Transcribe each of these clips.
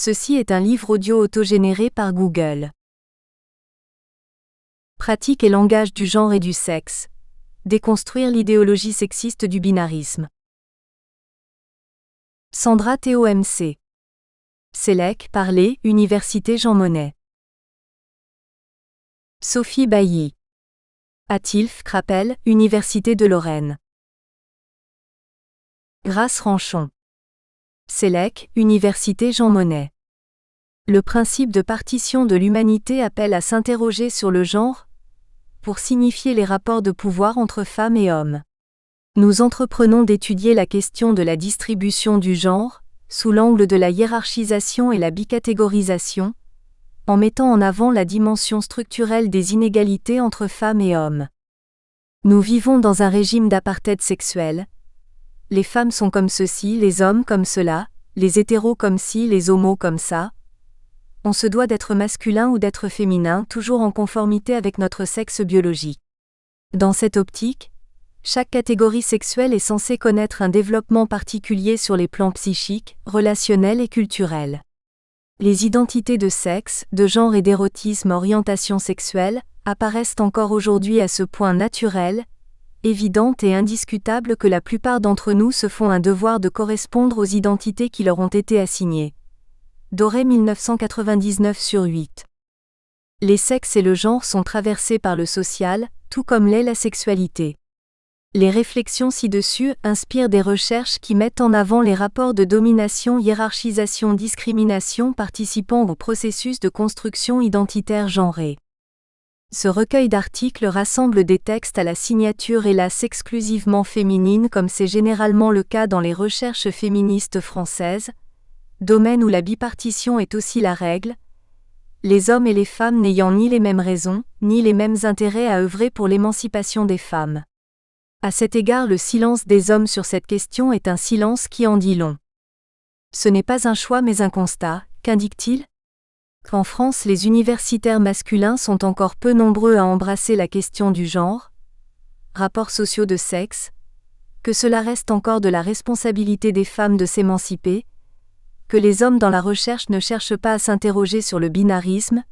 Ceci est un livre audio autogénéré par Google. Pratique et langage du genre et du sexe. Déconstruire l'idéologie sexiste du binarisme. Sandra TOMC. Sélec, Parler, Université Jean Monnet. Sophie Bailly. Atilf, Crapel, Université de Lorraine. Grace Ranchon. Sélec, Université Jean Monnet. Le principe de partition de l'humanité appelle à s'interroger sur le genre, pour signifier les rapports de pouvoir entre femmes et hommes. Nous entreprenons d'étudier la question de la distribution du genre, sous l'angle de la hiérarchisation et la bicatégorisation, en mettant en avant la dimension structurelle des inégalités entre femmes et hommes. Nous vivons dans un régime d'apartheid sexuel. Les femmes sont comme ceci, les hommes comme cela, les hétéros comme ci, les homos comme ça. On se doit d'être masculin ou d'être féminin, toujours en conformité avec notre sexe biologique. Dans cette optique, chaque catégorie sexuelle est censée connaître un développement particulier sur les plans psychiques, relationnels et culturels. Les identités de sexe, de genre et d'érotisme, orientation sexuelle, apparaissent encore aujourd'hui à ce point naturel, évidente et indiscutable que la plupart d'entre nous se font un devoir de correspondre aux identités qui leur ont été assignées. Doré 1999/8. Les sexes et le genre sont traversés par le social, tout comme l'est la sexualité. Les réflexions ci-dessus inspirent des recherches qui mettent en avant les rapports de domination, hiérarchisation, discrimination participant au processus de construction identitaire genrée. Ce recueil d'articles rassemble des textes à la signature hélas exclusivement féminine comme c'est généralement le cas dans les recherches féministes françaises, domaine où la bipartition est aussi la règle, les hommes et les femmes n'ayant ni les mêmes raisons, ni les mêmes intérêts à œuvrer pour l'émancipation des femmes. À cet égard, le silence des hommes sur cette question est un silence qui en dit long. Ce n'est pas un choix mais un constat, qu'indique-t-il ? Qu'en France les universitaires masculins sont encore peu nombreux à embrasser la question du genre, rapports sociaux de sexe, que cela reste encore de la responsabilité des femmes de s'émanciper, que les hommes dans la recherche ne cherchent pas à s'interroger sur le binarisme,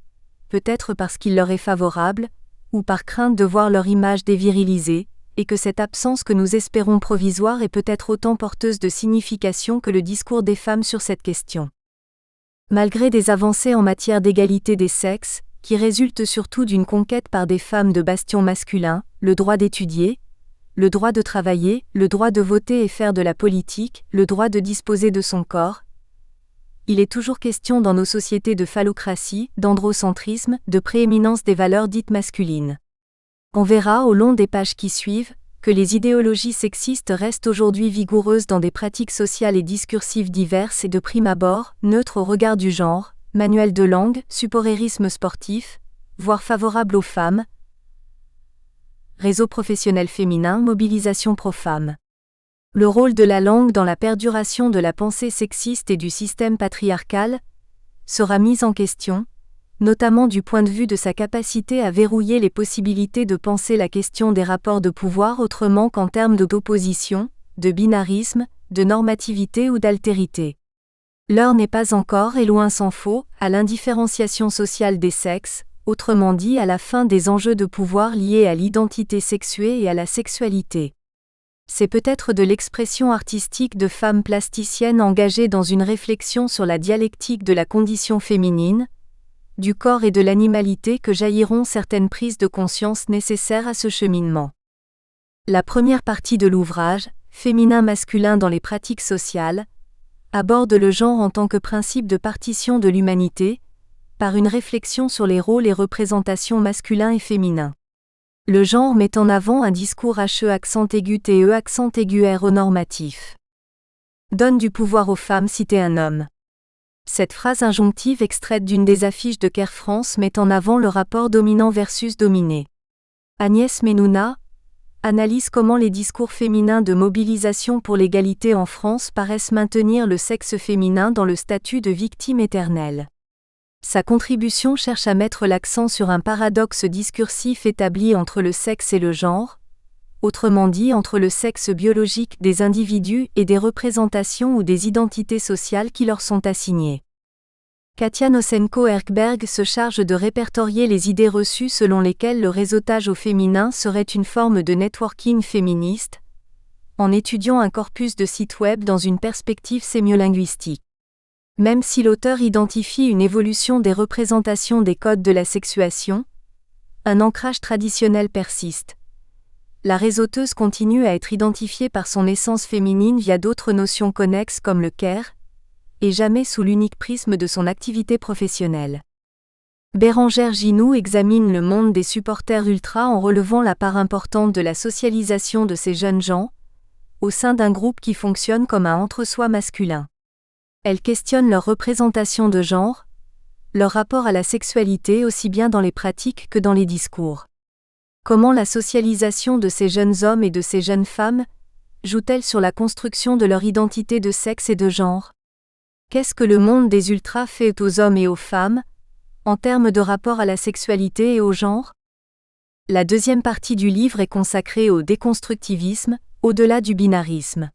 peut-être parce qu'il leur est favorable, ou par crainte de voir leur image dévirilisée, et que cette absence que nous espérons provisoire est peut-être autant porteuse de signification que le discours des femmes sur cette question. Malgré des avancées en matière d'égalité des sexes, qui résultent surtout d'une conquête par des femmes de bastions masculins, le droit d'étudier, le droit de travailler, le droit de voter et faire de la politique, le droit de disposer de son corps, il est toujours question dans nos sociétés de phallocratie, d'androcentrisme, de prééminence des valeurs dites masculines. On verra au long des pages qui suivent, que les idéologies sexistes restent aujourd'hui vigoureuses dans des pratiques sociales et discursives diverses et de prime abord, neutres au regard du genre, manuel de langue, supportérisme sportif, voire favorable aux femmes, réseau professionnel féminin, mobilisation pro-femmes. Le rôle de la langue dans la perduration de la pensée sexiste et du système patriarcal sera mis en question, notamment du point de vue de sa capacité à verrouiller les possibilités de penser la question des rapports de pouvoir autrement qu'en termes d'opposition, de binarisme, de normativité ou d'altérité. L'heure n'est pas encore, et loin s'en faut, à l'indifférenciation sociale des sexes, autrement dit à la fin des enjeux de pouvoir liés à l'identité sexuée et à la sexualité. C'est peut-être de l'expression artistique de femmes plasticiennes engagées dans une réflexion sur la dialectique de la condition féminine, du corps et de l'animalité que jailliront certaines prises de conscience nécessaires à ce cheminement. La première partie de l'ouvrage, Féminin-masculin dans les pratiques sociales, aborde le genre en tant que principe de partition de l'humanité, par une réflexion sur les rôles et représentations masculins et féminins. Le genre met en avant un discours HE accent aigu TE accent aigu RE normatif. Donne du pouvoir aux femmes citer un homme. Cette phrase injonctive extraite d'une des affiches de Care France met en avant le rapport dominant versus dominé. Agnès Menouna analyse comment les discours féminins de mobilisation pour l'égalité en France paraissent maintenir le sexe féminin dans le statut de victime éternelle. Sa contribution cherche à mettre l'accent sur un paradoxe discursif établi entre le sexe et le genre, autrement dit entre le sexe biologique des individus et des représentations ou des identités sociales qui leur sont assignées. Katia Nosenko-Erkberg se charge de répertorier les idées reçues selon lesquelles le réseautage au féminin serait une forme de networking féministe, en étudiant un corpus de sites web dans une perspective sémiolinguistique. Même si l'auteur identifie une évolution des représentations des codes de la sexuation, un ancrage traditionnel persiste. La réseauteuse continue à être identifiée par son essence féminine via d'autres notions connexes comme le care, et jamais sous l'unique prisme de son activité professionnelle. Bérangère Ginoux examine le monde des supporters ultra en relevant la part importante de la socialisation de ces jeunes gens, au sein d'un groupe qui fonctionne comme un entre-soi masculin. Elle questionne leur représentation de genre, leur rapport à la sexualité aussi bien dans les pratiques que dans les discours. Comment la socialisation de ces jeunes hommes et de ces jeunes femmes joue-t-elle sur la construction de leur identité de sexe et de genre ? Qu'est-ce que le monde des ultras fait aux hommes et aux femmes, en termes de rapport à la sexualité et au genre ? La deuxième partie du livre est consacrée au déconstructivisme, au-delà du binarisme.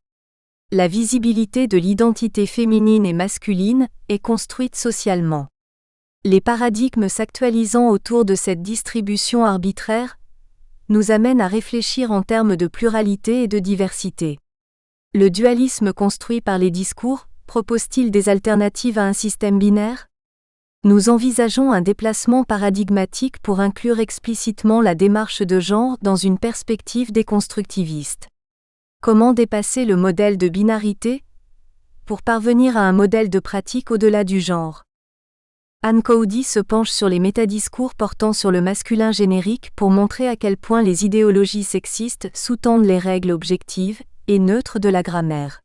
La visibilité de l'identité féminine et masculine est construite socialement. Les paradigmes s'actualisant autour de cette distribution arbitraire nous amènent à réfléchir en termes de pluralité et de diversité. Le dualisme construit par les discours propose-t-il des alternatives à un système binaire ? Nous envisageons un déplacement paradigmatique pour inclure explicitement la démarche de genre dans une perspective déconstructiviste. Comment dépasser le modèle de binarité pour parvenir à un modèle de pratique au-delà du genre ? Anne Caudy se penche sur les métadiscours portant sur le masculin générique pour montrer à quel point les idéologies sexistes sous-tendent les règles objectives et neutres de la grammaire.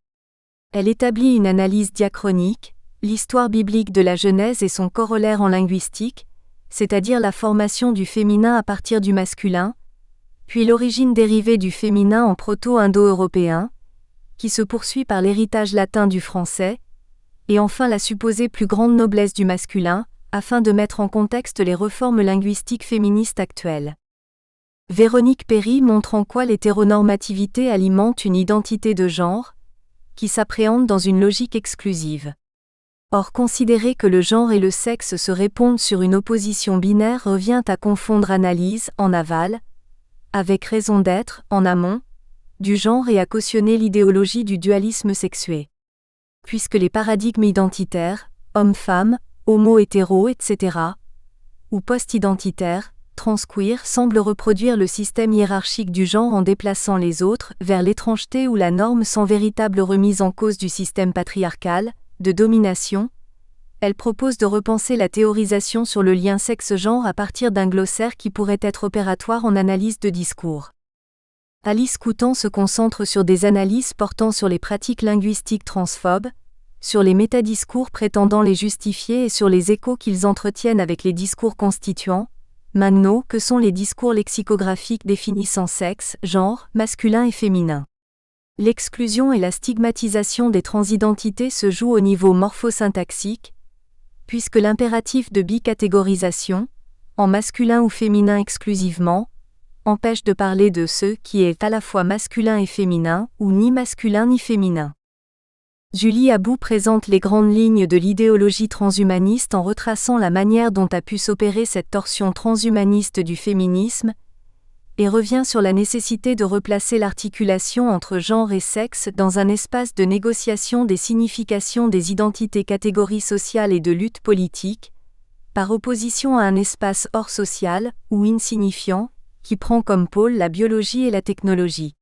Elle établit une analyse diachronique, l'histoire biblique de la Genèse et son corollaire en linguistique, c'est-à-dire la formation du féminin à partir du masculin, puis l'origine dérivée du féminin en proto-indo-européen, qui se poursuit par l'héritage latin du français, et enfin la supposée plus grande noblesse du masculin, afin de mettre en contexte les réformes linguistiques féministes actuelles. Véronique Perry montre en quoi l'hétéronormativité alimente une identité de genre, qui s'appréhende dans une logique exclusive. Or considérer que le genre et le sexe se répondent sur une opposition binaire revient à confondre analyse, en aval, avec raison d'être, en amont, du genre et à cautionner l'idéologie du dualisme sexué. Puisque les paradigmes identitaires, homme-femme, homo-hétéro, etc., ou post-identitaires, trans-queer semblent reproduire le système hiérarchique du genre en déplaçant les autres vers l'étrangeté ou la norme sans véritable remise en cause du système patriarcal, de domination, elle propose de repenser la théorisation sur le lien sexe-genre à partir d'un glossaire qui pourrait être opératoire en analyse de discours. Alice Coutan se concentre sur des analyses portant sur les pratiques linguistiques transphobes, sur les métadiscours prétendant les justifier et sur les échos qu'ils entretiennent avec les discours constituants, magno que sont les discours lexicographiques définissant sexe, genre, masculin et féminin. L'exclusion et la stigmatisation des transidentités se jouent au niveau morphosyntaxique, puisque l'impératif de bicatégorisation, en masculin ou féminin exclusivement, empêche de parler de ce qui est à la fois masculin et féminin, ou ni masculin ni féminin. Julie Abou présente les grandes lignes de l'idéologie transhumaniste en retraçant la manière dont a pu s'opérer cette torsion transhumaniste du féminisme, et revient sur la nécessité de replacer l'articulation entre genre et sexe dans un espace de négociation des significations des identités catégories sociales et de lutte politique, par opposition à un espace hors social, ou insignifiant, qui prend comme pôle la biologie et la technologie.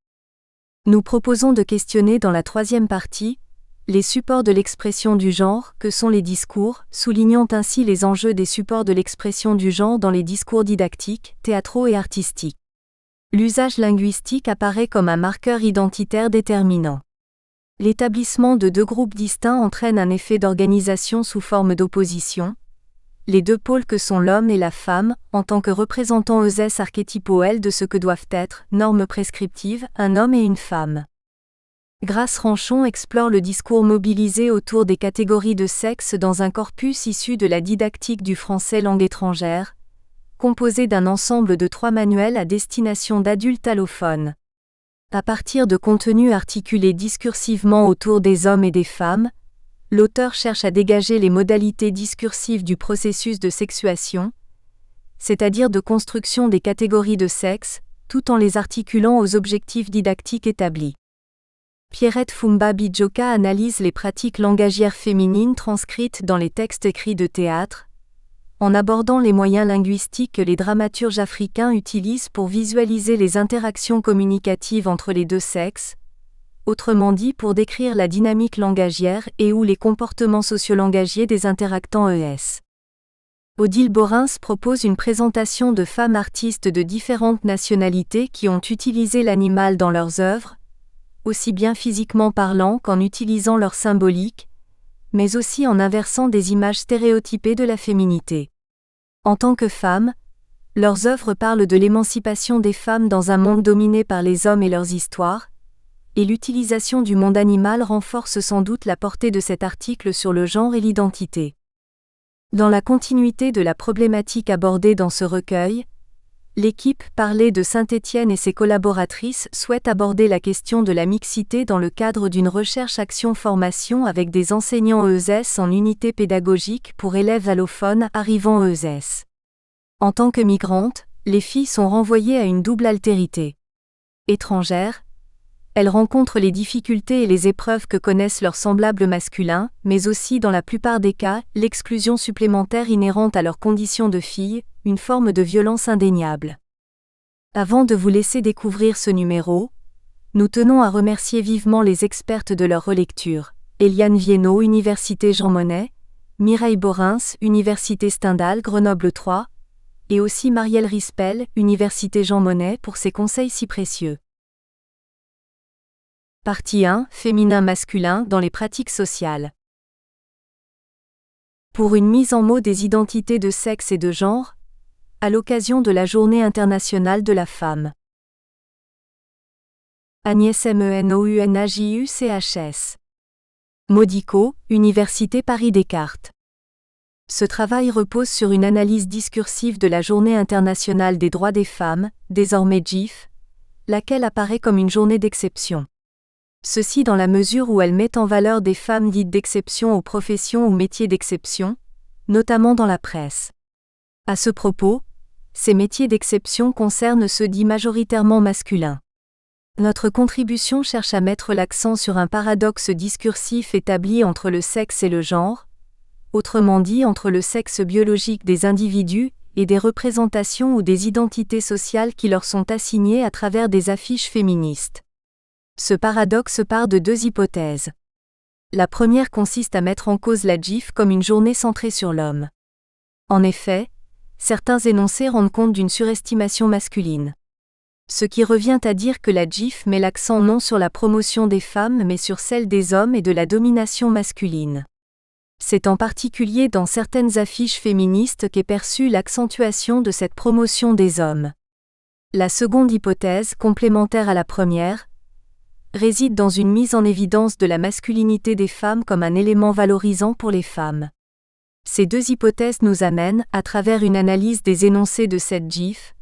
Nous proposons de questionner dans la troisième partie les supports de l'expression du genre, que sont les discours, soulignant ainsi les enjeux des supports de l'expression du genre dans les discours didactiques, théâtraux et artistiques. L'usage linguistique apparaît comme un marqueur identitaire déterminant. L'établissement de deux groupes distincts entraîne un effet d'organisation sous forme d'opposition. Les deux pôles que sont l'homme et la femme, en tant que représentants eux archétypaux de ce que doivent être, normes prescriptives, un homme et une femme. Grace Ranchon explore le discours mobilisé autour des catégories de sexe dans un corpus issu de la didactique du français langue étrangère, composé d'un ensemble de 3 manuels à destination d'adultes allophones. À partir de contenus articulés discursivement autour des hommes et des femmes, l'auteur cherche à dégager les modalités discursives du processus de sexuation, c'est-à-dire de construction des catégories de sexe, tout en les articulant aux objectifs didactiques établis. Pierrette Fumba-Bijoka analyse les pratiques langagières féminines transcrites dans les textes écrits de théâtre, en abordant les moyens linguistiques que les dramaturges africains utilisent pour visualiser les interactions communicatives entre les deux sexes, autrement dit pour décrire la dynamique langagière et ou les comportements sociolangagiers des interactants ES. Odile Borins propose une présentation de femmes artistes de différentes nationalités qui ont utilisé l'animal dans leurs œuvres, aussi bien physiquement parlant qu'en utilisant leur symbolique, mais aussi en inversant des images stéréotypées de la féminité. En tant que femmes, leurs œuvres parlent de l'émancipation des femmes dans un monde dominé par les hommes et leurs histoires, et l'utilisation du monde animal renforce sans doute la portée de cet article sur le genre et l'identité. Dans la continuité de la problématique abordée dans ce recueil, l'équipe Parler de Saint-Étienne et ses collaboratrices souhaite aborder la question de la mixité dans le cadre d'une recherche-action-formation avec des enseignants ESS en unité pédagogique pour élèves allophones arrivant ESS. En tant que migrantes, les filles sont renvoyées à une double altérité. Étrangères, elles rencontrent les difficultés et les épreuves que connaissent leurs semblables masculins, mais aussi dans la plupart des cas, l'exclusion supplémentaire inhérente à leur condition de filles, une forme de violence indéniable. Avant de vous laisser découvrir ce numéro, nous tenons à remercier vivement les expertes de leur relecture, Eliane Viennot, Université Jean Monnet, Mireille Borins, Université Stendhal, Grenoble 3, et aussi Marielle Rispel, Université Jean Monnet pour ses conseils si précieux. Partie 1. Féminin-masculin dans les pratiques sociales. Pour une mise en mots des identités de sexe et de genre, à l'occasion de la Journée internationale de la femme. Agnès Menounajus. Modico, Université Paris-Descartes. Ce travail repose sur une analyse discursive de la Journée internationale des droits des femmes, désormais GIF, laquelle apparaît comme une journée d'exception. Ceci dans la mesure où elle met en valeur des femmes dites d'exception aux professions ou métiers d'exception, notamment dans la presse. À ce propos, ces métiers d'exception concernent ceux dits majoritairement masculins. Notre contribution cherche à mettre l'accent sur un paradoxe discursif établi entre le sexe et le genre, autrement dit entre le sexe biologique des individus et des représentations ou des identités sociales qui leur sont assignées à travers des affiches féministes. Ce paradoxe part de deux hypothèses. La première consiste à mettre en cause la GIF comme une journée centrée sur l'homme. En effet, certains énoncés rendent compte d'une surestimation masculine. Ce qui revient à dire que la GIF met l'accent non sur la promotion des femmes mais sur celle des hommes et de la domination masculine. C'est en particulier dans certaines affiches féministes qu'est perçue l'accentuation de cette promotion des hommes. La seconde hypothèse, complémentaire à la première, réside dans une mise en évidence de la masculinité des femmes comme un élément valorisant pour les femmes. Ces deux hypothèses nous amènent, à travers une analyse des énoncés de cette GIF,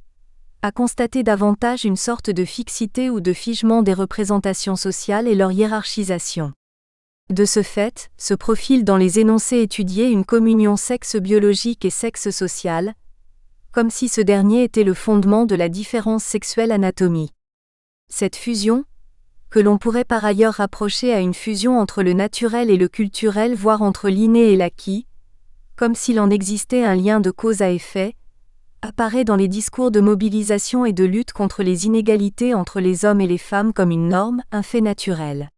à constater davantage une sorte de fixité ou de figement des représentations sociales et leur hiérarchisation. De ce fait, se profile dans les énoncés étudiés une communion sexe biologique et sexe social, comme si ce dernier était le fondement de la différence sexuelle anatomie. Cette fusion, que l'on pourrait par ailleurs rapprocher à une fusion entre le naturel et le culturel voire entre l'inné et l'acquis, comme s'il en existait un lien de cause à effet, apparaît dans les discours de mobilisation et de lutte contre les inégalités entre les hommes et les femmes comme une norme, un fait naturel.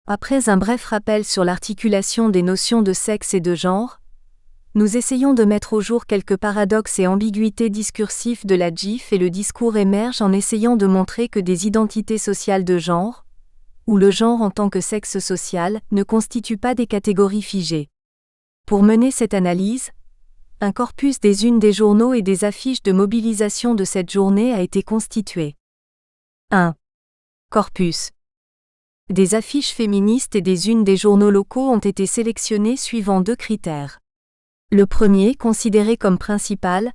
Après un bref rappel sur l'articulation des notions de sexe et de genre, nous essayons de mettre au jour quelques paradoxes et ambiguïtés discursives de la GIF et le discours émerge en essayant de montrer que des identités sociales de genre, ou le genre en tant que sexe social, ne constituent pas des catégories figées. Pour mener cette analyse, un corpus des unes des journaux et des affiches de mobilisation de cette journée a été constitué. 1. Corpus. Des affiches féministes et des unes des journaux locaux ont été sélectionnées suivant deux critères. Le premier, considéré comme principal,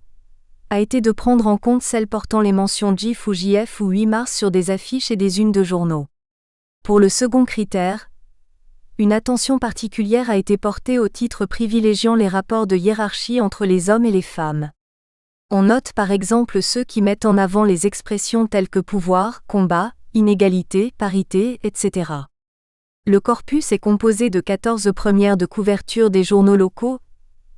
a été de prendre en compte celles portant les mentions GIF ou JF ou 8 mars sur des affiches et des unes de journaux. Pour le second critère, une attention particulière a été portée au titre privilégiant les rapports de hiérarchie entre les hommes et les femmes. On note par exemple ceux qui mettent en avant les expressions telles que pouvoir, combat, inégalité, parité, etc. Le corpus est composé de 14 premières de couverture des journaux locaux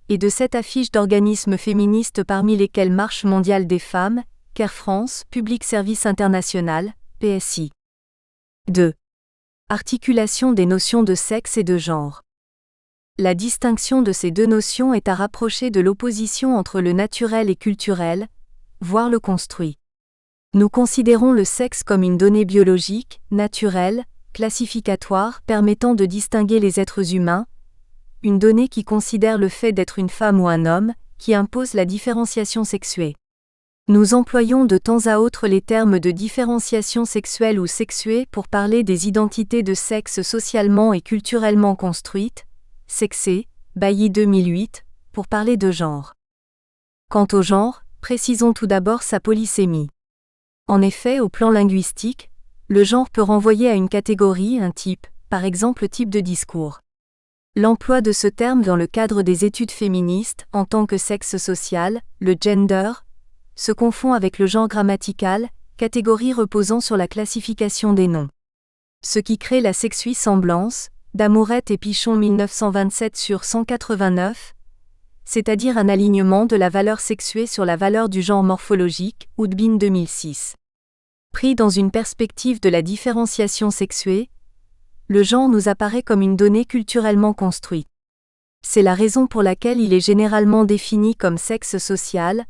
et de 7 affiches d'organismes féministes parmi lesquelles Marche mondiale des femmes, Care France, Public Service International, PSI. 2. Articulation des notions de sexe et de genre. La distinction de ces deux notions est à rapprocher de l'opposition entre le naturel et culturel, voire le construit. Nous considérons le sexe comme une donnée biologique, naturelle, classificatoire permettant de distinguer les êtres humains, une donnée qui considère le fait d'être une femme ou un homme, qui impose la différenciation sexuée. Nous employons de temps à autre les termes de différenciation sexuelle ou sexuée pour parler des identités de sexe socialement et culturellement construites, sexées, Bailly 2008, pour parler de genre. Quant au genre, précisons tout d'abord sa polysémie. En effet, au plan linguistique, le genre peut renvoyer à une catégorie, un type, par exemple type de discours. L'emploi de ce terme dans le cadre des études féministes, en tant que sexe social, le gender, se confond avec le genre grammatical, catégorie reposant sur la classification des noms. Ce qui crée la sexui-semblance, d'Amourette et Pichon 1927 sur 189, c'est-à-dire un alignement de la valeur sexuée sur la valeur du genre morphologique, Houdbin 2006. Pris dans une perspective de la différenciation sexuée, le genre nous apparaît comme une donnée culturellement construite. C'est la raison pour laquelle il est généralement défini comme sexe social,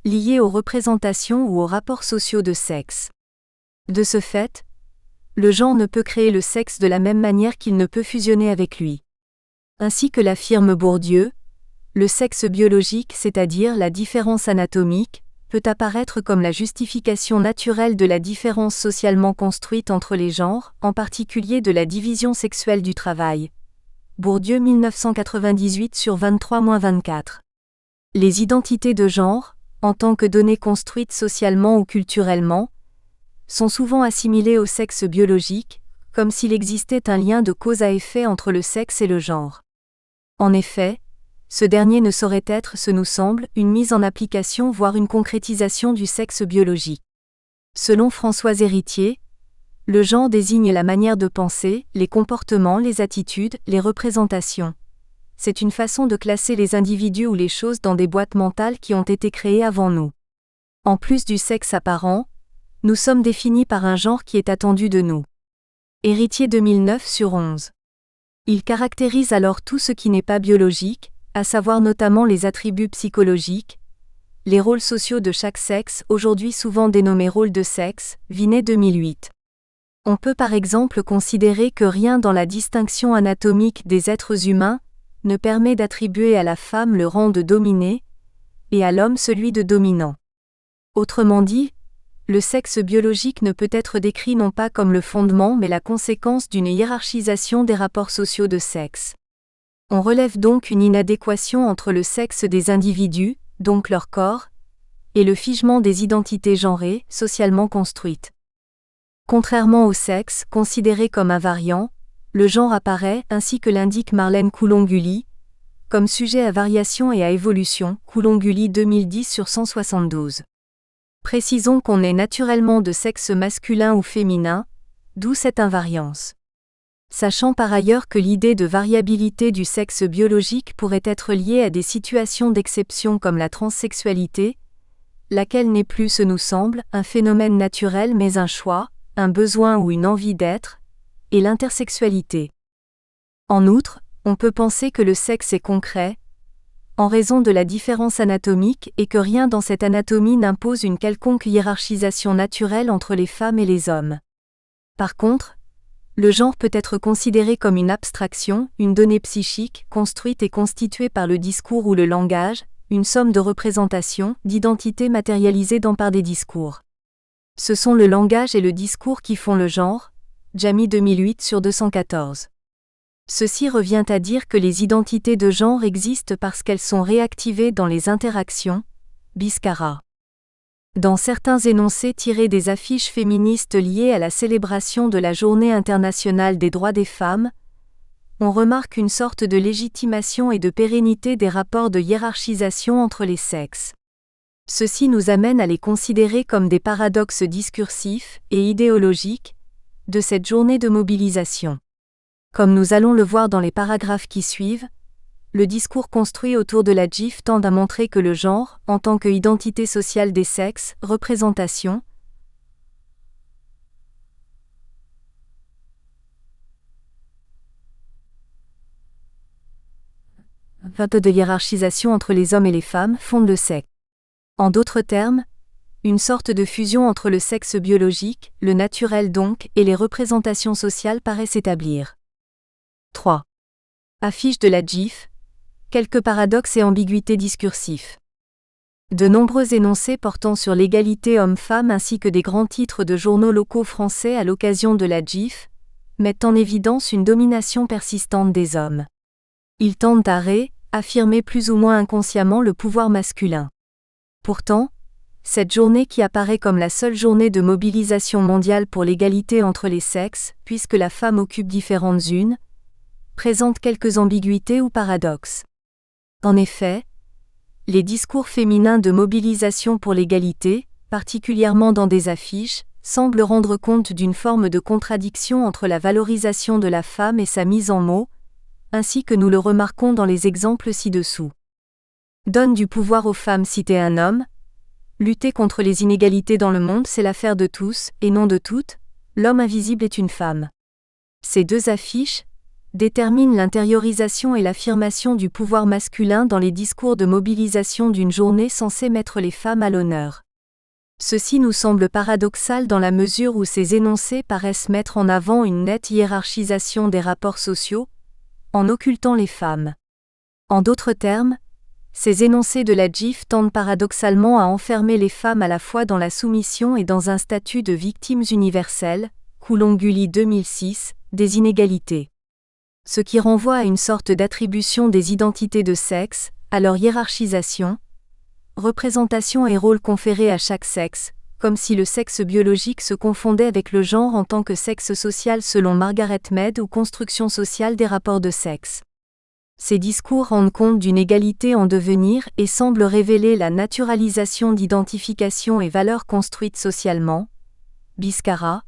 lié aux représentations ou aux rapports sociaux de sexe. De ce fait, le genre ne peut créer le sexe de la même manière qu'il ne peut fusionner avec lui. Ainsi que l'affirme Bourdieu, le sexe biologique, c'est-à-dire la différence anatomique, peut apparaître comme la justification naturelle de la différence socialement construite entre les genres, en particulier de la division sexuelle du travail. Bourdieu 1998 sur 23-24. Les identités de genre, en tant que données construites socialement ou culturellement, sont souvent assimilées au sexe biologique, comme s'il existait un lien de cause à effet entre le sexe et le genre. En effet, ce dernier ne saurait être, ce nous semble, une mise en application voire une concrétisation du sexe biologique. Selon Françoise Héritier, le genre désigne la manière de penser, les comportements, les attitudes, les représentations. C'est une façon de classer les individus ou les choses dans des boîtes mentales qui ont été créées avant nous. En plus du sexe apparent, nous sommes définis par un genre qui est attendu de nous. Héritier 2009 sur 11. Il caractérise alors tout ce qui n'est pas biologique, à savoir notamment les attributs psychologiques, les rôles sociaux de chaque sexe, aujourd'hui souvent dénommés rôles de sexe, Vinet 2008. On peut par exemple considérer que rien dans la distinction anatomique des êtres humains ne permet d'attribuer à la femme le rang de dominé, et à l'homme celui de dominant. Autrement dit, le sexe biologique ne peut être décrit non pas comme le fondement mais la conséquence d'une hiérarchisation des rapports sociaux de sexe. On relève donc une inadéquation entre le sexe des individus, donc leur corps, et le figement des identités genrées, socialement construites. Contrairement au sexe, considéré comme invariant, le genre apparaît, ainsi que l'indique Marlène Coulon-Gully, comme sujet à variation et à évolution, Coulon-Gully 2010 sur 172. Précisons qu'on est naturellement de sexe masculin ou féminin, d'où cette invariance. Sachant par ailleurs que l'idée de variabilité du sexe biologique pourrait être liée à des situations d'exception comme la transsexualité, laquelle n'est plus, ce nous semble, un phénomène naturel mais un choix, un besoin ou une envie d'être, et l'intersexualité. En outre, on peut penser que le sexe est concret, en raison de la différence anatomique et que rien dans cette anatomie n'impose une quelconque hiérarchisation naturelle entre les femmes et les hommes. Par contre, le genre peut être considéré comme une abstraction, une donnée psychique, construite et constituée par le discours ou le langage, une somme de représentations, d'identités matérialisées par des discours. Ce sont le langage et le discours qui font le genre, Jamy 2008 sur 214. Ceci revient à dire que les identités de genre existent parce qu'elles sont réactivées dans les interactions, Biscara. Dans certains énoncés tirés des affiches féministes liées à la célébration de la Journée internationale des droits des femmes, on remarque une sorte de légitimation et de pérennité des rapports de hiérarchisation entre les sexes. Ceci nous amène à les considérer comme des paradoxes discursifs et idéologiques de cette journée de mobilisation. Comme nous allons le voir dans les paragraphes qui suivent, le discours construit autour de la GIF tend à montrer que le genre, en tant qu'identité sociale des sexes, représentation, de hiérarchisation entre les hommes et les femmes, fonde le sexe. En d'autres termes, une sorte de fusion entre le sexe biologique, le naturel donc, et les représentations sociales paraît s'établir. 3. Affiche de la GIF. Quelques paradoxes et ambiguïtés discursifs. De nombreux énoncés portant sur l'égalité homme-femme ainsi que des grands titres de journaux locaux français à l'occasion de la GIF mettent en évidence une domination persistante des hommes. Ils tendent à affirmer plus ou moins inconsciemment le pouvoir masculin. Pourtant, cette journée qui apparaît comme la seule journée de mobilisation mondiale pour l'égalité entre les sexes, puisque la femme occupe différentes unes, présente quelques ambiguïtés ou paradoxes. En effet, les discours féminins de mobilisation pour l'égalité, particulièrement dans des affiches, semblent rendre compte d'une forme de contradiction entre la valorisation de la femme et sa mise en mots, ainsi que nous le remarquons dans les exemples ci-dessous. Donne du pouvoir aux femmes citer un homme. Lutter contre les inégalités dans le monde, c'est l'affaire de tous, et non de toutes. L'homme invisible est une femme. Ces deux affiches déterminent l'intériorisation et l'affirmation du pouvoir masculin dans les discours de mobilisation d'une journée censée mettre les femmes à l'honneur. Ceci nous semble paradoxal dans la mesure où ces énoncés paraissent mettre en avant une nette hiérarchisation des rapports sociaux, en occultant les femmes. En d'autres termes, ces énoncés de la GIF tendent paradoxalement à enfermer les femmes à la fois dans la soumission et dans un statut de victimes universelles, Coulon-Gully 2006, des inégalités. Ce qui renvoie à une sorte d'attribution des identités de sexe, à leur hiérarchisation, représentation et rôle conférés à chaque sexe, comme si le sexe biologique se confondait avec le genre en tant que sexe social selon Margaret Mead ou construction sociale des rapports de sexe. Ces discours rendent compte d'une égalité en devenir et semblent révéler la naturalisation d'identifications et valeurs construites socialement. Biscara.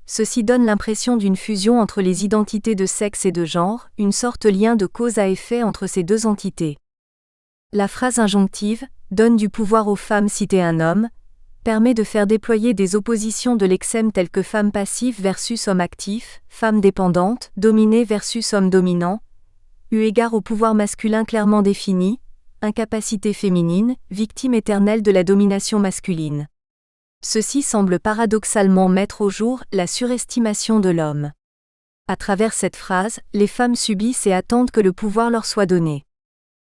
Ceci donne l'impression d'une fusion entre les identités de sexe et de genre, une sorte lien de cause à effet entre ces deux entités. La phrase injonctive « donne du pouvoir aux femmes citer un homme » permet de faire déployer des oppositions de lexèmes telles que femme passive versus homme actif, femme dépendante, dominée versus homme dominant, eu égard au pouvoir masculin clairement défini, incapacité féminine, victime éternelle de la domination masculine. Ceci semble paradoxalement mettre au jour la surestimation de l'homme. À travers cette phrase, les femmes subissent et attendent que le pouvoir leur soit donné.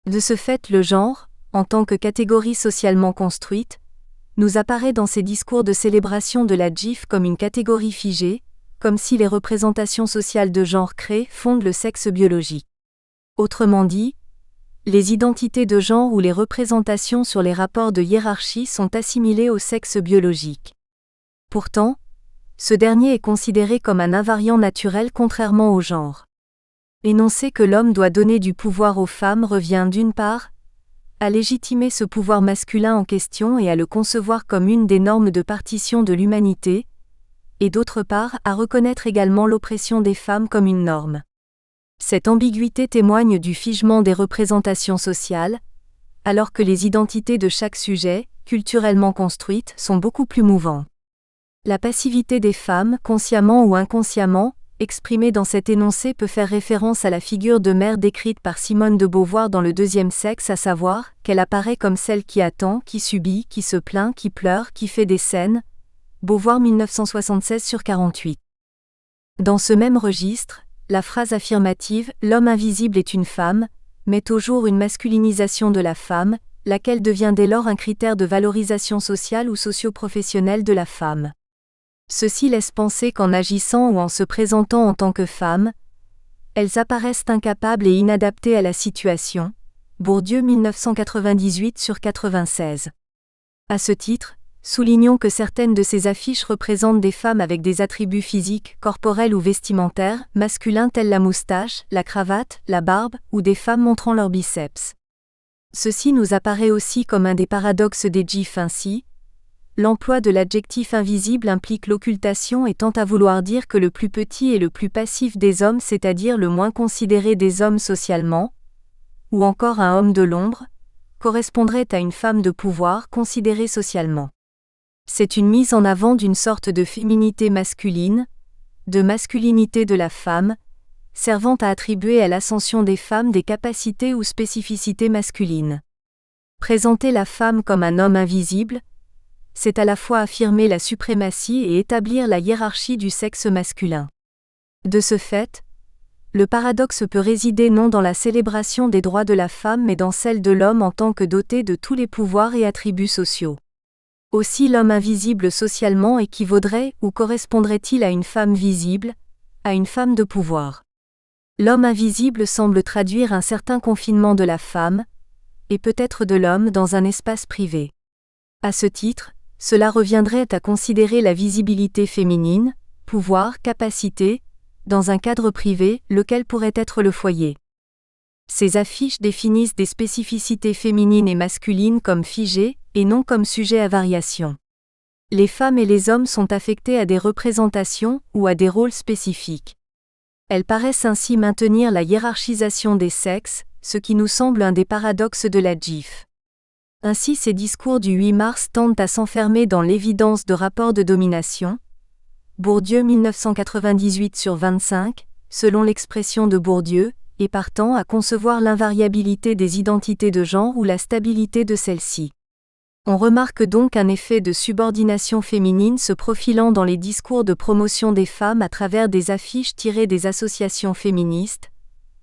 De ce fait, le genre, en tant que catégorie socialement construite, nous apparaît dans ces discours de célébration de la GIF comme une catégorie figée, comme si les représentations sociales de genre créées fondent le sexe biologique. Autrement dit, les identités de genre ou les représentations sur les rapports de hiérarchie sont assimilées au sexe biologique. Pourtant, ce dernier est considéré comme un invariant naturel contrairement au genre. Énoncer que l'homme doit donner du pouvoir aux femmes revient d'une part à légitimer ce pouvoir masculin en question et à le concevoir comme une des normes de partition de l'humanité, et d'autre part à reconnaître également l'oppression des femmes comme une norme. Cette ambiguïté témoigne du figement des représentations sociales, alors que les identités de chaque sujet, culturellement construites, sont beaucoup plus mouvantes. La passivité des femmes, consciemment ou inconsciemment, exprimée dans cet énoncé peut faire référence à la figure de mère décrite par Simone de Beauvoir dans Le Deuxième sexe, à savoir, qu'elle apparaît comme celle qui attend, qui subit, qui se plaint, qui pleure, qui fait des scènes. Beauvoir 1976/48. Dans ce même registre, la phrase affirmative « l'homme invisible est une femme » met au jour une masculinisation de la femme, laquelle devient dès lors un critère de valorisation sociale ou socio-professionnelle de la femme. Ceci laisse penser qu'en agissant ou en se présentant en tant que femme, elles apparaissent incapables et inadaptées à la situation. Bourdieu 1998/96. À ce titre, Soulignons que certaines de ces affiches représentent des femmes avec des attributs physiques, corporels ou vestimentaires, masculins tels la moustache, la cravate, la barbe, ou des femmes montrant leurs biceps. Ceci nous apparaît aussi comme un des paradoxes des GIFs ainsi. L'emploi de l'adjectif invisible implique l'occultation et tend à vouloir dire que le plus petit est le plus passif des hommes, c'est-à-dire le moins considéré des hommes socialement, ou encore un homme de l'ombre, correspondrait à une femme de pouvoir considérée socialement. C'est une mise en avant d'une sorte de féminité masculine, de masculinité de la femme, servant à attribuer à l'ascension des femmes des capacités ou spécificités masculines. Présenter la femme comme un homme invisible, c'est à la fois affirmer la suprématie et établir la hiérarchie du sexe masculin. De ce fait, le paradoxe peut résider non dans la célébration des droits de la femme mais dans celle de l'homme en tant que doté de tous les pouvoirs et attributs sociaux. Aussi l'homme invisible socialement équivaudrait ou correspondrait-il à une femme visible, à une femme de pouvoir. L'homme invisible semble traduire un certain confinement de la femme, et peut-être de l'homme dans un espace privé. À ce titre, cela reviendrait à considérer la visibilité féminine, pouvoir, capacité, dans un cadre privé, lequel pourrait être le foyer. Ces affiches définissent des spécificités féminines et masculines comme figées, et non comme sujets à variation. Les femmes et les hommes sont affectés à des représentations ou à des rôles spécifiques. Elles paraissent ainsi maintenir la hiérarchisation des sexes, ce qui nous semble un des paradoxes de la GIF. Ainsi ces discours du 8 mars tendent à s'enfermer dans l'évidence de rapports de domination. Bourdieu 1998/25, selon l'expression de Bourdieu, et partant à concevoir l'invariabilité des identités de genre ou la stabilité de celles-ci. On remarque donc un effet de subordination féminine se profilant dans les discours de promotion des femmes à travers des affiches tirées des associations féministes,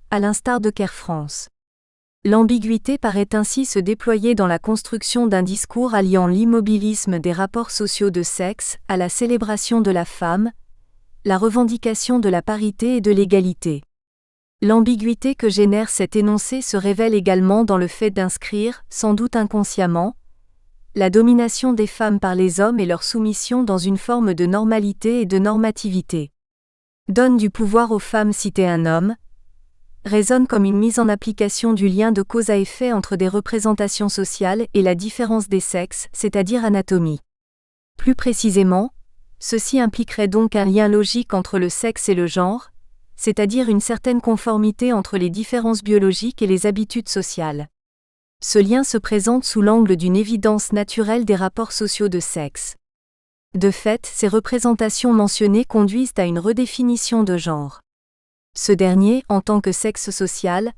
à l'instar de Care France. L'ambiguïté paraît ainsi se déployer dans la construction d'un discours alliant l'immobilisme des rapports sociaux de sexe à la célébration de la femme, la revendication de la parité et de l'égalité. L'ambiguïté que génère cet énoncé se révèle également dans le fait d'inscrire, sans doute inconsciemment, la domination des femmes par les hommes et leur soumission dans une forme de normalité et de normativité. Donne du pouvoir aux femmes citer un homme, résonne comme une mise en application du lien de cause à effet entre des représentations sociales et la différence des sexes, c'est-à-dire anatomie. Plus précisément, ceci impliquerait donc un lien logique entre le sexe et le genre, c'est-à-dire une certaine conformité entre les différences biologiques et les habitudes sociales. Ce lien se présente sous l'angle d'une évidence naturelle des rapports sociaux de sexe. De fait, ces représentations mentionnées conduisent à une redéfinition de genre. Ce dernier, en tant que sexe social,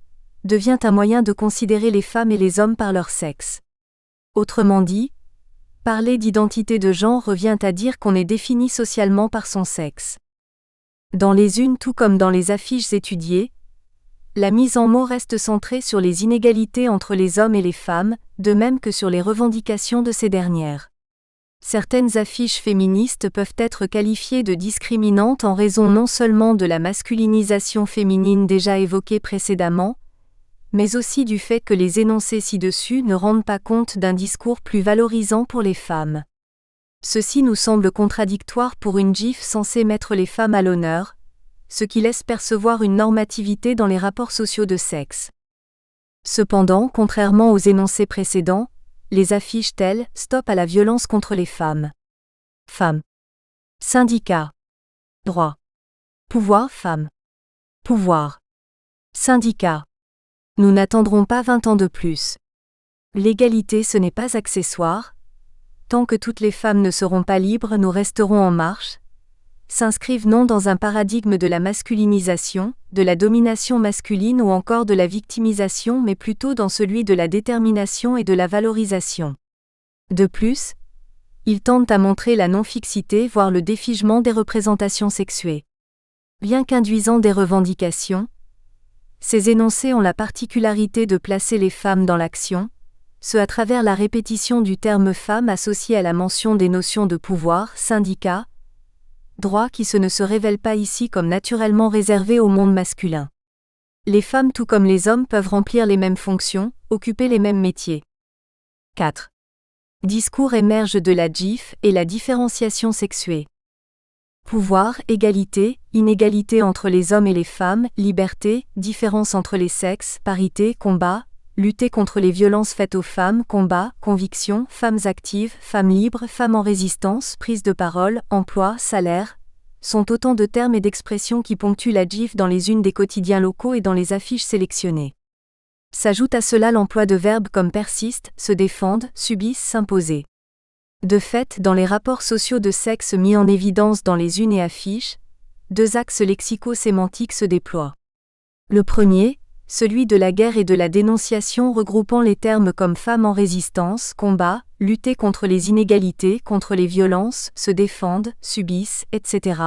devient un moyen de considérer les femmes et les hommes par leur sexe. Autrement dit, parler d'identité de genre revient à dire qu'on est défini socialement par son sexe. Dans les unes tout comme dans les affiches étudiées, la mise en mots reste centrée sur les inégalités entre les hommes et les femmes, de même que sur les revendications de ces dernières. Certaines affiches féministes peuvent être qualifiées de discriminantes en raison non seulement de la masculinisation féminine déjà évoquée précédemment, mais aussi du fait que les énoncés ci-dessus ne rendent pas compte d'un discours plus valorisant pour les femmes. Ceci nous semble contradictoire pour une GIF censée mettre les femmes à l'honneur, ce qui laisse percevoir une normativité dans les rapports sociaux de sexe. Cependant, contrairement aux énoncés précédents, les affiches telles « Stop à la violence contre les femmes »,« Femmes »,« Syndicats »,« Droit »,« Pouvoir femmes »,« Pouvoir »,« Syndicats ». Nous n'attendrons pas 20 ans de plus. L'égalité ce n'est pas accessoire. Tant que toutes les femmes ne seront pas libres, nous resterons en marche. S'inscrivent non dans un paradigme de la masculinisation, de la domination masculine ou encore de la victimisation mais plutôt dans celui de la détermination et de la valorisation. De plus, ils tendent à montrer la non-fixité voire le défigement des représentations sexuées. Bien qu'induisant des revendications, ces énoncés ont la particularité de placer les femmes dans l'action, ce à travers la répétition du terme femme associé à la mention des notions de pouvoir, syndicat, droit qui ne se révèle pas ici comme naturellement réservé au monde masculin. Les femmes tout comme les hommes peuvent remplir les mêmes fonctions, occuper les mêmes métiers. 4. Discours émerge de la GIF et la différenciation sexuée. Pouvoir, égalité, inégalité entre les hommes et les femmes, liberté, différence entre les sexes, parité, combat, lutter contre les violences faites aux femmes, combat, conviction, femmes actives, femmes libres, femmes en résistance, prise de parole, emploi, salaire, sont autant de termes et d'expressions qui ponctuent la GIF dans les unes des quotidiens locaux et dans les affiches sélectionnées. S'ajoute à cela l'emploi de verbes comme persistent, se défendent, subissent, s'imposer. De fait, dans les rapports sociaux de sexe mis en évidence dans les unes et affiches, deux axes lexico-sémantiques se déploient. Le premier, celui de la guerre et de la dénonciation regroupant les termes comme femmes en résistance, combat, lutter contre les inégalités, contre les violences, se défendent, subissent, etc.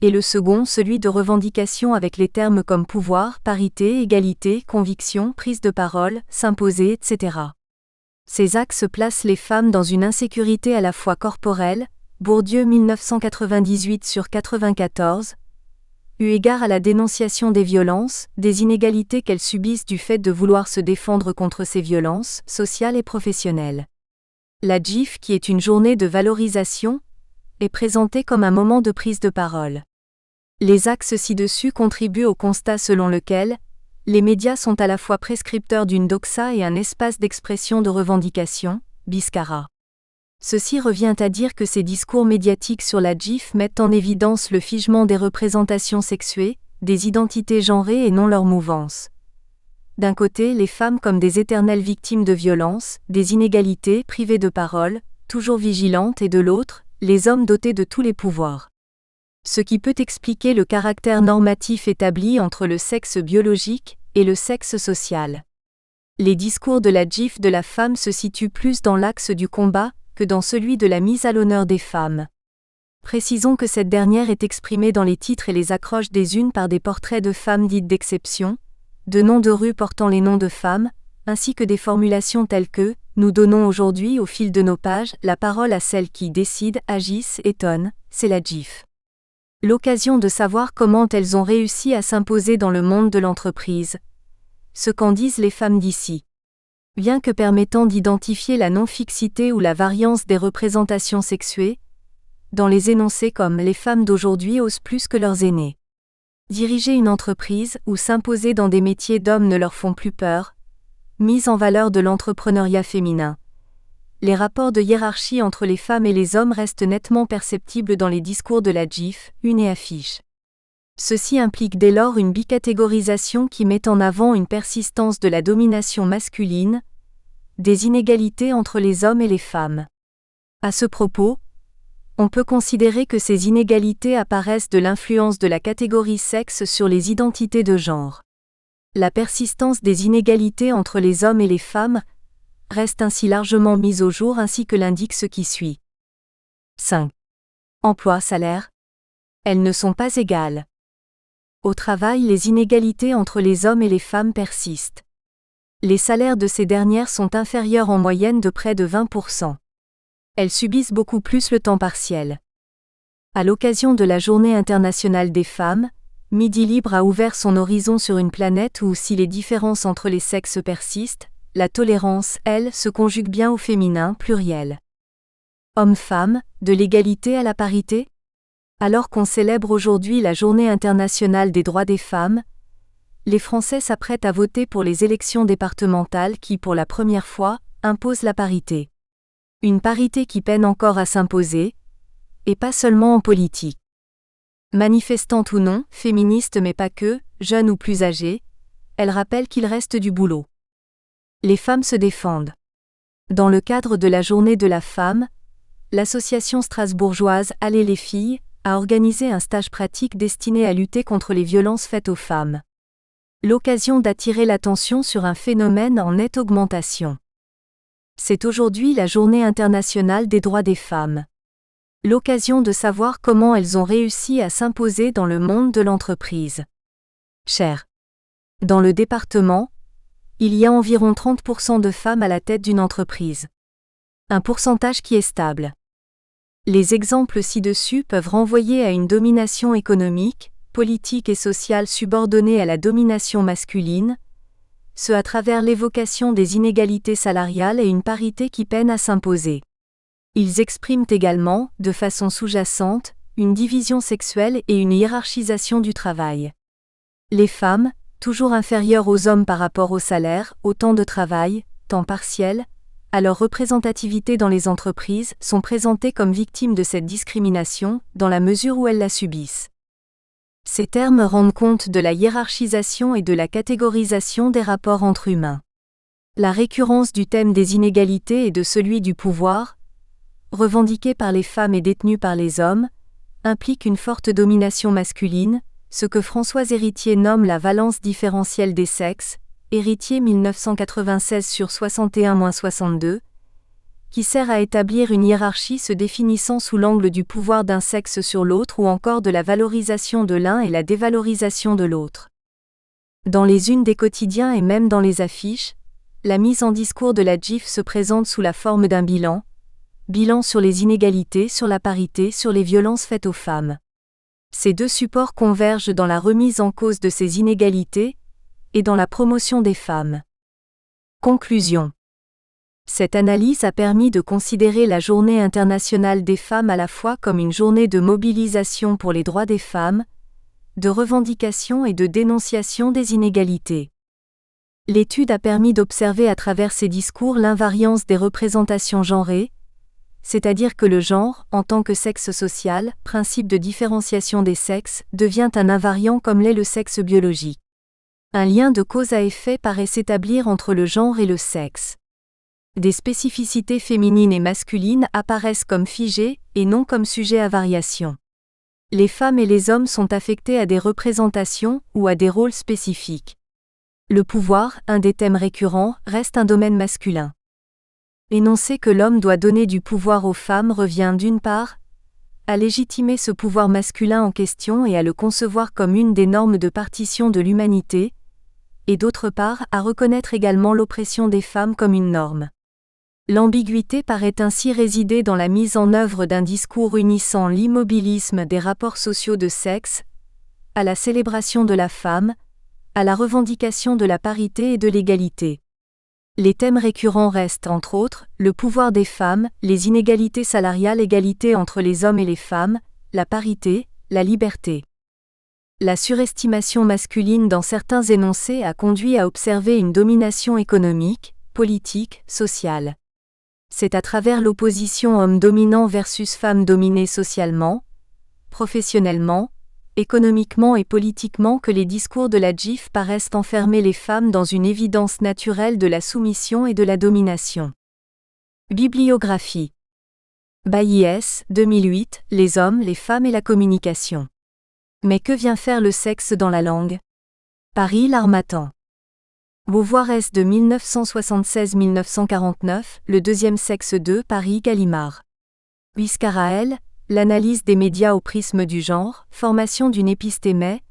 Et le second, celui de revendication avec les termes comme pouvoir, parité, égalité, conviction, prise de parole, s'imposer, etc. Ces axes placent les femmes dans une insécurité à la fois corporelle, Bourdieu 1998/94, eu égard à la dénonciation des violences, des inégalités qu'elles subissent du fait de vouloir se défendre contre ces violences, sociales et professionnelles. La GIF, qui est une journée de valorisation, est présentée comme un moment de prise de parole. Les axes ci-dessus contribuent au constat selon lequel les médias sont à la fois prescripteurs d'une doxa et un espace d'expression de revendication, Biscara. Ceci revient à dire que ces discours médiatiques sur la GIF mettent en évidence le figement des représentations sexuées, des identités genrées et non leur mouvance. D'un côté, les femmes comme des éternelles victimes de violences, des inégalités, privées de parole, toujours vigilantes, et de l'autre, les hommes dotés de tous les pouvoirs. Ce qui peut expliquer le caractère normatif établi entre le sexe biologique et le sexe social. Les discours de la GIF de la femme se situent plus dans l'axe du combat que dans celui de la mise à l'honneur des femmes. Précisons que cette dernière est exprimée dans les titres et les accroches des unes par des portraits de femmes dites d'exception, de noms de rues portant les noms de femmes, ainsi que des formulations telles que « Nous donnons aujourd'hui, au fil de nos pages, la parole à celles qui décident, agissent, étonnent, c'est la GIF. » L'occasion de savoir comment elles ont réussi à s'imposer dans le monde de l'entreprise. Ce qu'en disent les femmes d'ici. Bien que permettant d'identifier la non-fixité ou la variance des représentations sexuées, dans les énoncés comme « les femmes d'aujourd'hui osent plus que leurs aînés ». Diriger une entreprise ou s'imposer dans des métiers d'hommes ne leur font plus peur. Mise en valeur de l'entrepreneuriat féminin. Les rapports de hiérarchie entre les femmes et les hommes restent nettement perceptibles dans les discours de la GIF, une et affiche. Ceci implique dès lors une bicatégorisation qui met en avant une persistance de la domination masculine, des inégalités entre les hommes et les femmes. À ce propos, on peut considérer que ces inégalités apparaissent de l'influence de la catégorie sexe sur les identités de genre. La persistance des inégalités entre les hommes et les femmes reste ainsi largement mise au jour ainsi que l'indique ce qui suit. 5. Emploi, salaire. Elles ne sont pas égales. Au travail, les inégalités entre les hommes et les femmes persistent. Les salaires de ces dernières sont inférieurs en moyenne de près de 20%. Elles subissent beaucoup plus le temps partiel. À l'occasion de la Journée internationale des femmes, Midi Libre a ouvert son horizon sur une planète où, si les différences entre les sexes persistent, la tolérance, elle, se conjugue bien au féminin, pluriel. Hommes-femmes, de l'égalité à la parité ? Alors qu'on célèbre aujourd'hui la Journée internationale des droits des femmes, les Français s'apprêtent à voter pour les élections départementales qui, pour la première fois, imposent la parité. Une parité qui peine encore à s'imposer, et pas seulement en politique. Manifestantes ou non, féministes mais pas que, jeunes ou plus âgées, elles rappellent qu'il reste du boulot. Les femmes se défendent. Dans le cadre de la Journée de la femme, l'association strasbourgeoise Allez les filles a organisé un stage pratique destiné à lutter contre les violences faites aux femmes. L'occasion d'attirer l'attention sur un phénomène en nette augmentation. C'est aujourd'hui la Journée internationale des droits des femmes. L'occasion de savoir comment elles ont réussi à s'imposer dans le monde de l'entreprise. Cher. Dans le département, il y a environ 30% de femmes à la tête d'une entreprise. Un pourcentage qui est stable. Les exemples ci-dessus peuvent renvoyer à une domination économique, politique et sociale subordonnée à la domination masculine, ce à travers l'évocation des inégalités salariales et une parité qui peine à s'imposer. Ils expriment également, de façon sous-jacente, une division sexuelle et une hiérarchisation du travail. Les femmes, toujours inférieures aux hommes par rapport au salaire, au temps de travail, temps partiel, à leur représentativité dans les entreprises, sont présentées comme victimes de cette discrimination, dans la mesure où elles la subissent. Ces termes rendent compte de la hiérarchisation et de la catégorisation des rapports entre humains. La récurrence du thème des inégalités et de celui du pouvoir, revendiqué par les femmes et détenu par les hommes, implique une forte domination masculine, ce que Françoise Héritier nomme la valence différentielle des sexes, Héritier 1996/61-62, qui sert à établir une hiérarchie se définissant sous l'angle du pouvoir d'un sexe sur l'autre ou encore de la valorisation de l'un et la dévalorisation de l'autre. Dans les unes des quotidiens et même dans les affiches, la mise en discours de la GIF se présente sous la forme d'un bilan sur les inégalités, sur la parité, sur les violences faites aux femmes. Ces deux supports convergent dans la remise en cause de ces inégalités et dans la promotion des femmes. Conclusion. Cette analyse a permis de considérer la Journée internationale des femmes à la fois comme une journée de mobilisation pour les droits des femmes, de revendication et de dénonciation des inégalités. L'étude a permis d'observer à travers ces discours l'invariance des représentations genrées, c'est-à-dire que le genre, en tant que sexe social, principe de différenciation des sexes, devient un invariant comme l'est le sexe biologique. Un lien de cause à effet paraît s'établir entre le genre et le sexe. Des spécificités féminines et masculines apparaissent comme figées et non comme sujets à variation. Les femmes et les hommes sont affectés à des représentations ou à des rôles spécifiques. Le pouvoir, un des thèmes récurrents, reste un domaine masculin. Énoncer que l'homme doit donner du pouvoir aux femmes revient d'une part à légitimer ce pouvoir masculin en question et à le concevoir comme une des normes de partition de l'humanité, et d'autre part à reconnaître également l'oppression des femmes comme une norme. L'ambiguïté paraît ainsi résider dans la mise en œuvre d'un discours unissant l'immobilisme des rapports sociaux de sexe, à la célébration de la femme, à la revendication de la parité et de l'égalité. Les thèmes récurrents restent, entre autres, le pouvoir des femmes, les inégalités salariales, égalité entre les hommes et les femmes, la parité, la liberté. La surestimation masculine dans certains énoncés a conduit à observer une domination économique, politique, sociale. C'est à travers l'opposition homme dominant versus femme dominée socialement, professionnellement, économiquement et politiquement que les discours de la GIF paraissent enfermer les femmes dans une évidence naturelle de la soumission et de la domination. Bibliographie. Bailly 2008, Les hommes, les femmes et la communication. Mais que vient faire le sexe dans la langue? Paris L'Harmattan. Beauvoir S. de 1976-1949, Le deuxième sexe 2, Paris Gallimard. Biscarael, L'analyse des médias au prisme du genre, formation d'une épistémé,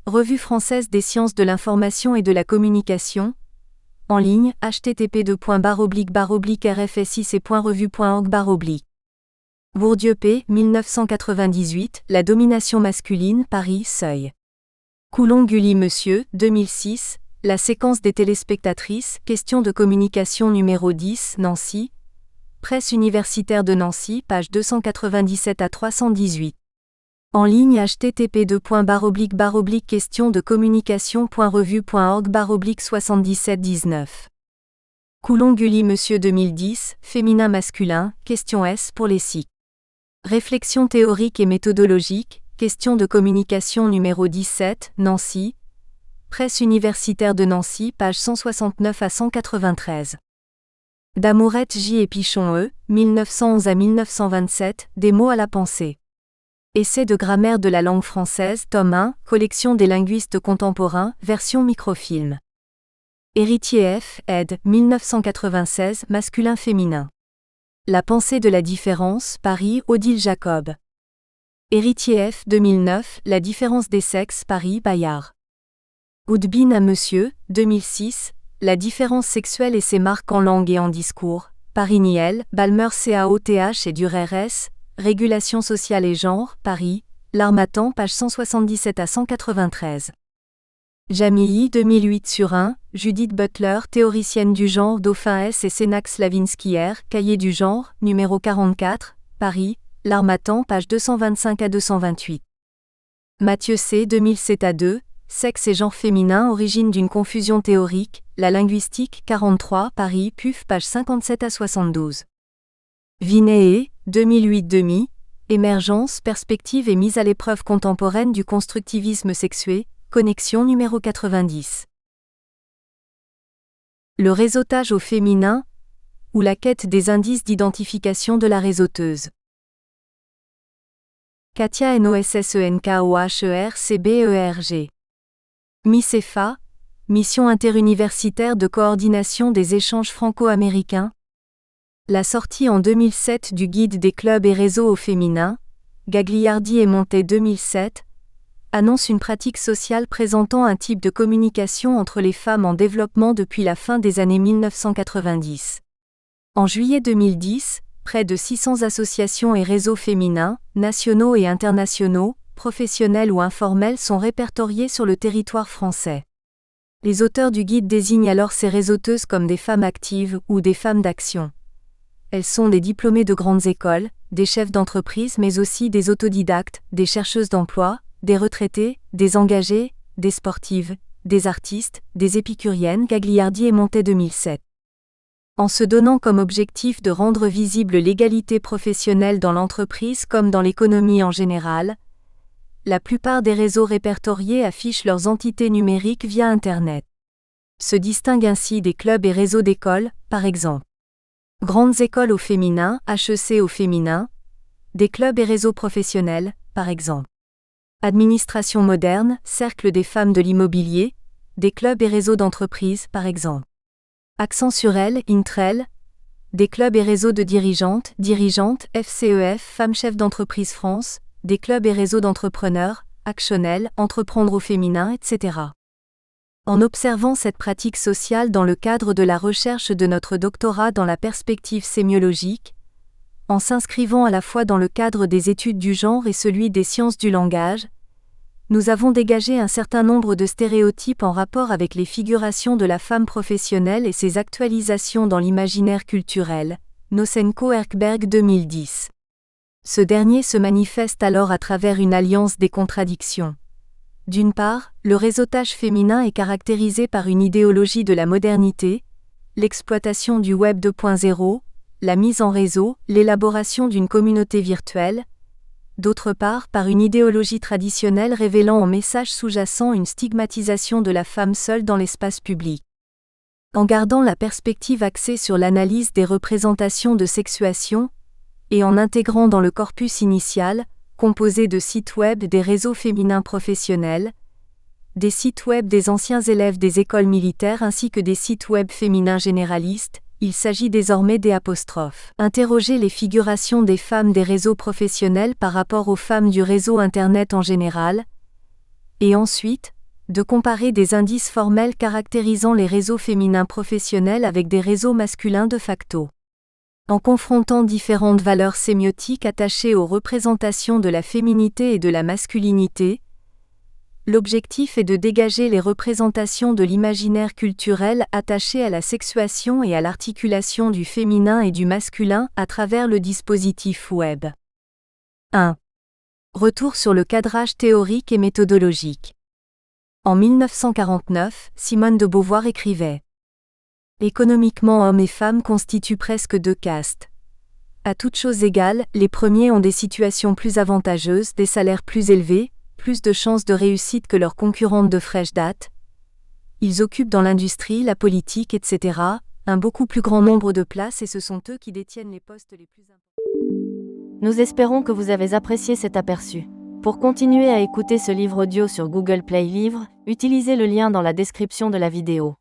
Revue française des sciences de l'information et de la communication, en ligne, http://rfsic.revue.org/. Bourdieu P. 1998, La domination masculine, Paris, Seuil. Coulon-Gully Monsieur, 2006, La séquence des téléspectatrices, question de communication numéro 10, Nancy, Presse universitaire de Nancy, page 297 à 318. En ligne http://question de communication.revue.org/7719. Coulon-Gully Monsieur 2010, Féminin masculin, question S pour les SIC. Réflexion théorique et méthodologique, question de communication numéro 17, Nancy, Presse universitaire de Nancy, page 169 à 193. Damourette J. et Pichon E. 1911 à 1927, Des mots à la pensée. Essai de grammaire de la langue française, tome 1, Collection des linguistes contemporains, version microfilm. Héritier F. ed. 1996, Masculin-féminin. La pensée de la différence, Paris, Odile Jacob. Héritier F. 2009, La différence des sexes, Paris, Bayard. Houdbin à Monsieur, 2006, La différence sexuelle et ses marques en langue et en discours, Paris Niel, Balmer CAOTH et Durer S, Régulation sociale et genre, Paris, L'Harmattan, page 177 à 193. Jamii 2008/1, Judith Butler, théoricienne du genre Dauphin S et Sénac Slavinsky R, Cahier du genre, numéro 44, Paris, L'Harmattan, page 225 à 228. Mathieu C. 2007/2, Sexe et genre féminin, origine d'une confusion théorique, La linguistique, 43, Paris, PUF, page 57 à 72. Vinay, 2008/2, Émergence, perspective et mise à l'épreuve contemporaine du constructivisme sexué, Connexion numéro 90. Le réseautage au féminin, ou la quête des indices d'identification de la réseauteuse. Katia Nossenkohercberg. MICEFA, Mission interuniversitaire de coordination des échanges franco-américains. La sortie en 2007 du Guide des clubs et réseaux au féminin, Gagliardi et Montet 2007, annonce une pratique sociale présentant un type de communication entre les femmes en développement depuis la fin des années 1990. En juillet 2010, près de 600 associations et réseaux féminins, nationaux et internationaux, professionnels ou informels sont répertoriés sur le territoire français. Les auteurs du guide désignent alors ces réseauteuses comme des femmes actives ou des femmes d'action. Elles sont des diplômées de grandes écoles, des chefs d'entreprise mais aussi des autodidactes, des chercheuses d'emploi, des retraitées, des engagées, des sportives, des artistes, des épicuriennes. Gagliardi et Montet 2007. En se donnant comme objectif de rendre visible l'égalité professionnelle dans l'entreprise comme dans l'économie en général, la plupart des réseaux répertoriés affichent leurs entités numériques via Internet. Se distinguent ainsi des clubs et réseaux d'écoles, par exemple. Grandes écoles au féminin, HEC au féminin, des clubs et réseaux professionnels, par exemple. Administration moderne, Cercle des femmes de l'immobilier, des clubs et réseaux d'entreprises, par exemple. Accent sur elle, Intrel, des clubs et réseaux de dirigeantes, FCEF, Femmes chefs d'entreprise France, des clubs et réseaux d'entrepreneurs, Actionnel, Entreprendre au féminin, etc. En observant cette pratique sociale dans le cadre de la recherche de notre doctorat dans la perspective sémiologique, en s'inscrivant à la fois dans le cadre des études du genre et celui des sciences du langage, nous avons dégagé un certain nombre de stéréotypes en rapport avec les figurations de la femme professionnelle et ses actualisations dans l'imaginaire culturel. Nossenkohercberg 2010. Ce dernier se manifeste alors à travers une alliance des contradictions. D'une part, le réseautage féminin est caractérisé par une idéologie de la modernité, l'exploitation du Web 2.0, la mise en réseau, l'élaboration d'une communauté virtuelle, d'autre part par une idéologie traditionnelle révélant en message sous-jacent une stigmatisation de la femme seule dans l'espace public. En gardant la perspective axée sur l'analyse des représentations de sexuation, et en intégrant dans le corpus initial, composé de sites web des réseaux féminins professionnels, des sites web des anciens élèves des écoles militaires ainsi que des sites web féminins généralistes, il s'agit désormais des apostrophes. Interroger les figurations des femmes des réseaux professionnels par rapport aux femmes du réseau Internet en général, et ensuite, de comparer des indices formels caractérisant les réseaux féminins professionnels avec des réseaux masculins de facto. En confrontant différentes valeurs sémiotiques attachées aux représentations de la féminité et de la masculinité, l'objectif est de dégager les représentations de l'imaginaire culturel attachées à la sexuation et à l'articulation du féminin et du masculin à travers le dispositif web. 1. Retour sur le cadrage théorique et méthodologique. En 1949, Simone de Beauvoir écrivait : économiquement, hommes et femmes constituent presque deux castes. À toutes choses égales, les premiers ont des situations plus avantageuses, des salaires plus élevés, plus de chances de réussite que leurs concurrentes de fraîche date. Ils occupent dans l'industrie, la politique, etc., un beaucoup plus grand nombre de places et ce sont eux qui détiennent les postes les plus importants. Nous espérons que vous avez apprécié cet aperçu. Pour continuer à écouter ce livre audio sur Google Play Livres, utilisez le lien dans la description de la vidéo.